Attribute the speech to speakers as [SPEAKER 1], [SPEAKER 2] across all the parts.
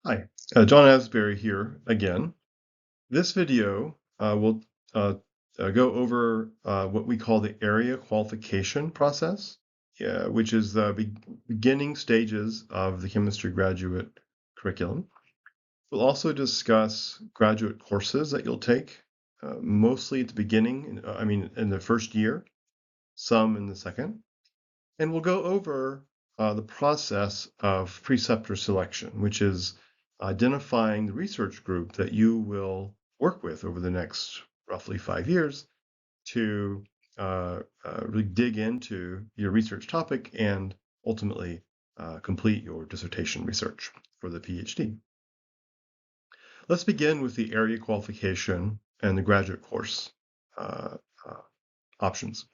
[SPEAKER 1] Hi, John Asbury here again. This video will go over what we call the area qualification process, which is the beginning stages of the chemistry graduate curriculum. We'll also discuss graduate courses that you'll take, mostly at the beginning, in the first year, some in the second. And we'll go over the process of preceptor selection, which is identifying the research group that you will work with over the next roughly 5 years to really dig into your research topic and ultimately complete your dissertation research for the PhD. Let's begin with the area qualification and the graduate course options.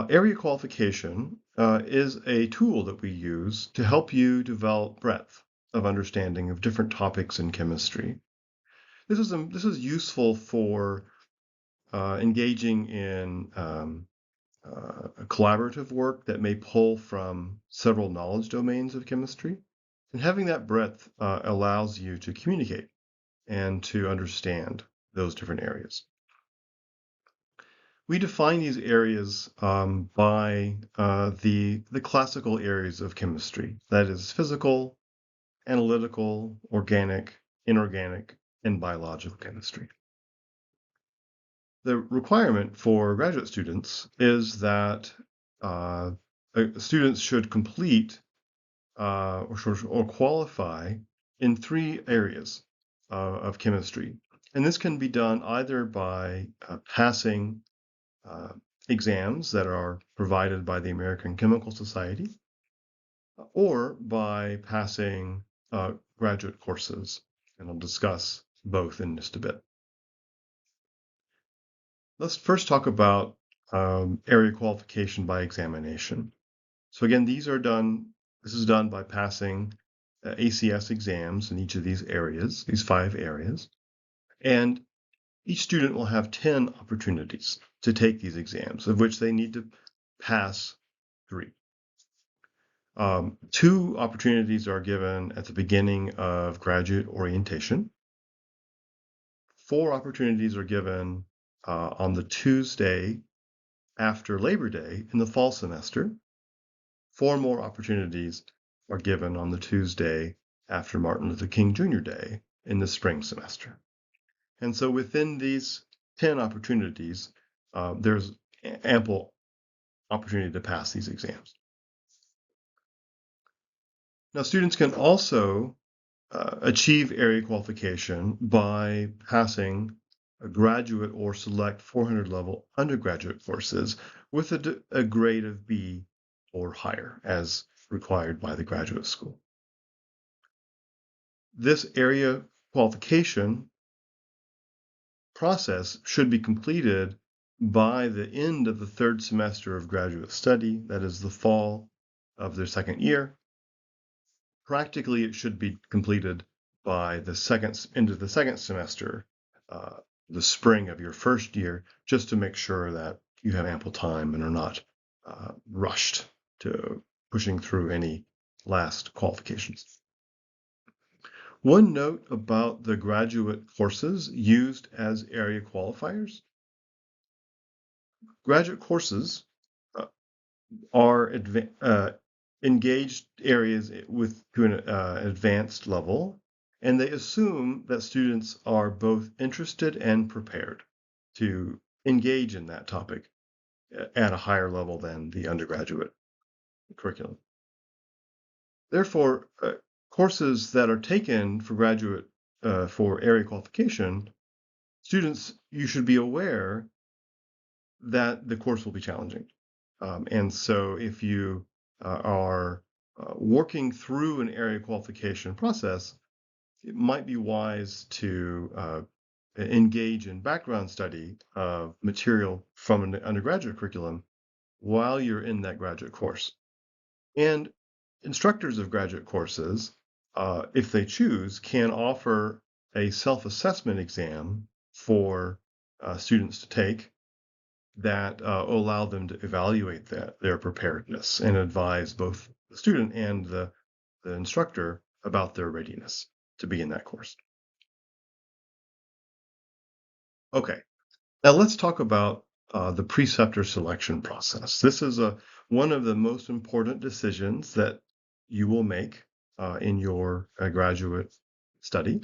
[SPEAKER 1] Area qualification is a tool that we use to help you develop breadth of understanding of different topics in chemistry. This is useful for engaging in collaborative work that may pull from several knowledge domains of chemistry. And having that breadth allows you to communicate and to understand those different areas. We define these areas by the classical areas of chemistry, that is physical, analytical, organic, inorganic, and biological chemistry. The requirement for graduate students is that students should complete or qualify in 3 areas of chemistry. And this can be done either by passing exams that are provided by the American Chemical Society, or by passing graduate courses. And I'll discuss both in just a bit. Let's first talk about area qualification by examination. So again, this is done by passing ACS exams in each of these areas, these 5 areas. And each student will have 10 opportunities to take these exams, of which they need to pass 3. 2 opportunities are given at the beginning of graduate orientation. 4 opportunities are given on the Tuesday after Labor Day in the fall semester. 4 more opportunities are given on the Tuesday after Martin Luther King Jr. Day in the spring semester. And so within these 10 opportunities, there's ample opportunity to pass these exams. Now, students can also achieve area qualification by passing a graduate or select 400 level undergraduate courses with a grade of B or higher, as required by the graduate school. This area qualification process should be completed by the end of the 3rd semester of graduate study, that is the fall of their 2nd year. Practically, it should be completed by the end of the 2nd semester, the spring of your 1st year, just to make sure that you have ample time and are not rushed to pushing through any last qualifications. One note about the graduate courses used as area qualifiers. Graduate courses are engaged areas to an advanced level, and they assume that students are both interested and prepared to engage in that topic at a higher level than the undergraduate curriculum. Therefore, courses that are taken for graduate for area qualification, students, you should be aware that the course will be challenging. And so if you are working through an area qualification process, it might be wise to engage in background study of material from an undergraduate curriculum while you're in that graduate course. And instructors of graduate courses, if they choose, can offer a self-assessment exam for students to take that allow them to evaluate their preparedness and advise both the student and the instructor about their readiness. to be in that course. Okay, now let's talk about the preceptor selection process. This is one of the most important decisions that you will make in your graduate study.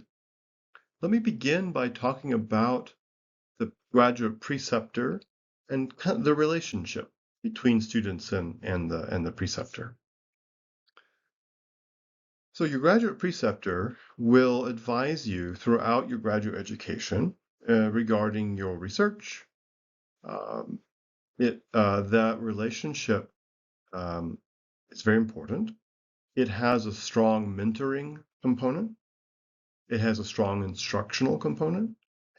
[SPEAKER 1] Let me begin by talking about the graduate preceptor and kind of the relationship between students and the preceptor. So your graduate preceptor will advise you throughout your graduate education regarding your research. Um, that relationship is very important. It has a strong mentoring component. It has a strong instructional component.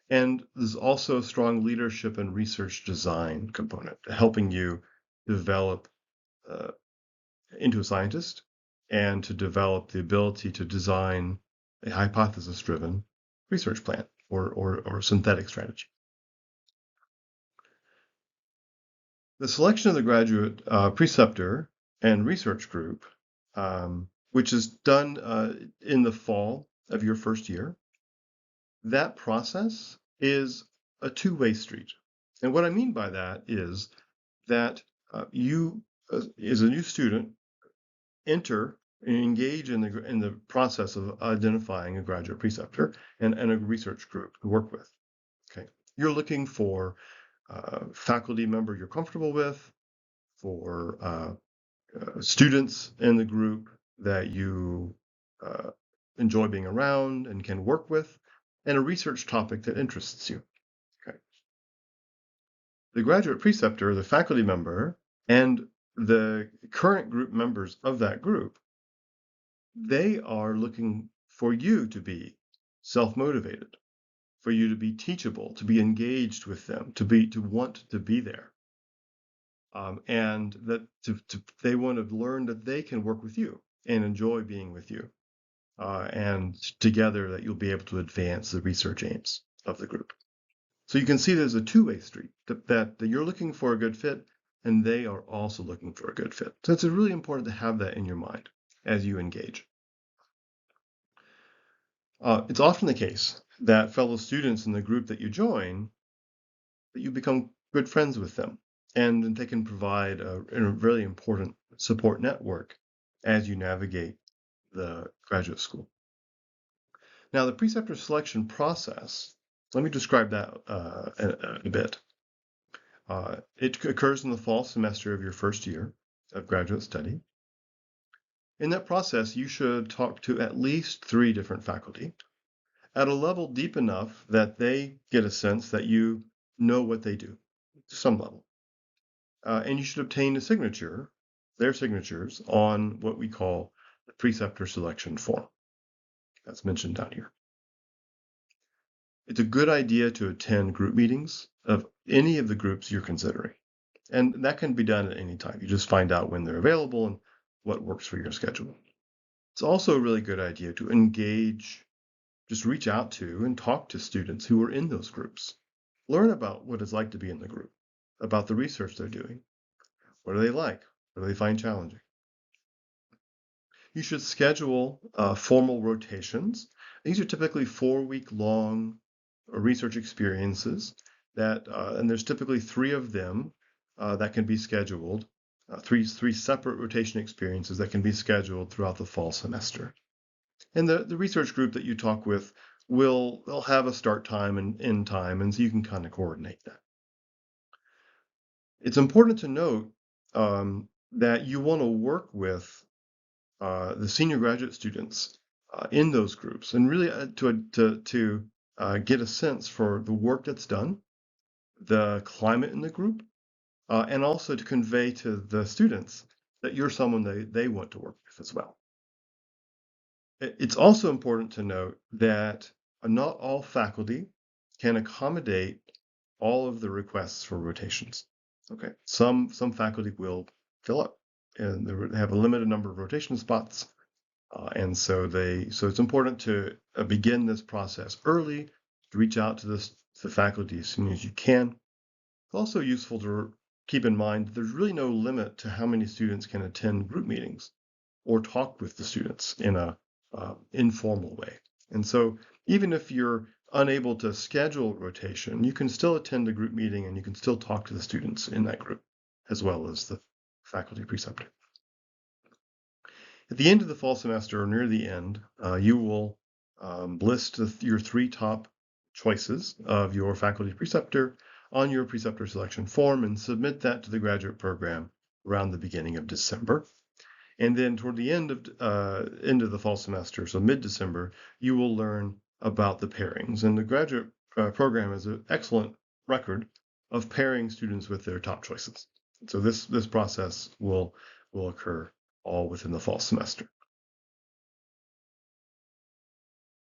[SPEAKER 1] And there's also a strong leadership and research design component, helping you develop uh, into a scientist and to develop the ability to design a hypothesis-driven research plan or synthetic strategy. The selection of the graduate preceptor and research group, which is done in the fall of your first year, that process is a two-way street. And what I mean by that is that you, as a new student, enter and engage in the process of identifying a graduate preceptor and a research group to work with. Okay, you're looking for a faculty member you're comfortable with, for students in the group that you enjoy being around and can work with, and a research topic that interests you. Okay. The graduate preceptor, the faculty member, and the current group members of that group, they are looking for you to be self-motivated, for you to be teachable, to be engaged with them, to want to be there. And that they want to learn that they can work with you and enjoy being with you. And together that you'll be able to advance the research aims of the group. So you can see there's a two-way street, that you're looking for a good fit and they are also looking for a good fit. So it's really important to have that in your mind as you engage. It's often the case that fellow students in the group that you join, that you become good friends with them, and they can provide a really important support network as you navigate the graduate school. Now, the preceptor selection process, let me describe that a bit. It occurs in the fall semester of your first year of graduate study. In that process, you should talk to at least 3 different faculty at a level deep enough that they get a sense that you know what they do, to some level. And you should obtain their signatures on what we call the preceptor selection form. That's mentioned down here. It's a good idea to attend group meetings of any of the groups you're considering. And that can be done at any time. You just find out when they're available and what works for your schedule. It's also a really good idea to engage, just reach out to and talk to students who are in those groups. Learn about what it's like to be in the group, about the research they're doing. What do they like? What do they find challenging? You should schedule formal rotations. These are typically 4-week-long research experiences and there's typically 3 of them that can be scheduled, three separate rotation experiences that can be scheduled throughout the fall semester. And the research group that you talk with they'll have a start time and end time, and so you can kind of coordinate that. It's important to note that you want to work with the senior graduate students in those groups, and really to get a sense for the work that's done, the climate in the group, and also to convey to the students that you're someone they want to work with as well. It's also important to note that not all faculty can accommodate all of the requests for rotations. Okay, some faculty will fill up, and they have a limited number of rotation spots, and so it's important to begin this process early, to reach out to the faculty as soon as you can. It's also useful to keep in mind that there's really no limit to how many students can attend group meetings or talk with the students in a informal way. And so even if you're unable to schedule rotation, you can still attend a group meeting and you can still talk to the students in that group, as well as the faculty preceptor. At the end of the fall semester, or near the end, you will list your 3 top choices of your faculty preceptor on your preceptor selection form and submit that to the graduate program around the beginning of December. And then toward the end of the fall semester, so mid-December, you will learn about the pairings. And the graduate program has an excellent record of pairing students with their top choices. So this process will occur all within the fall semester.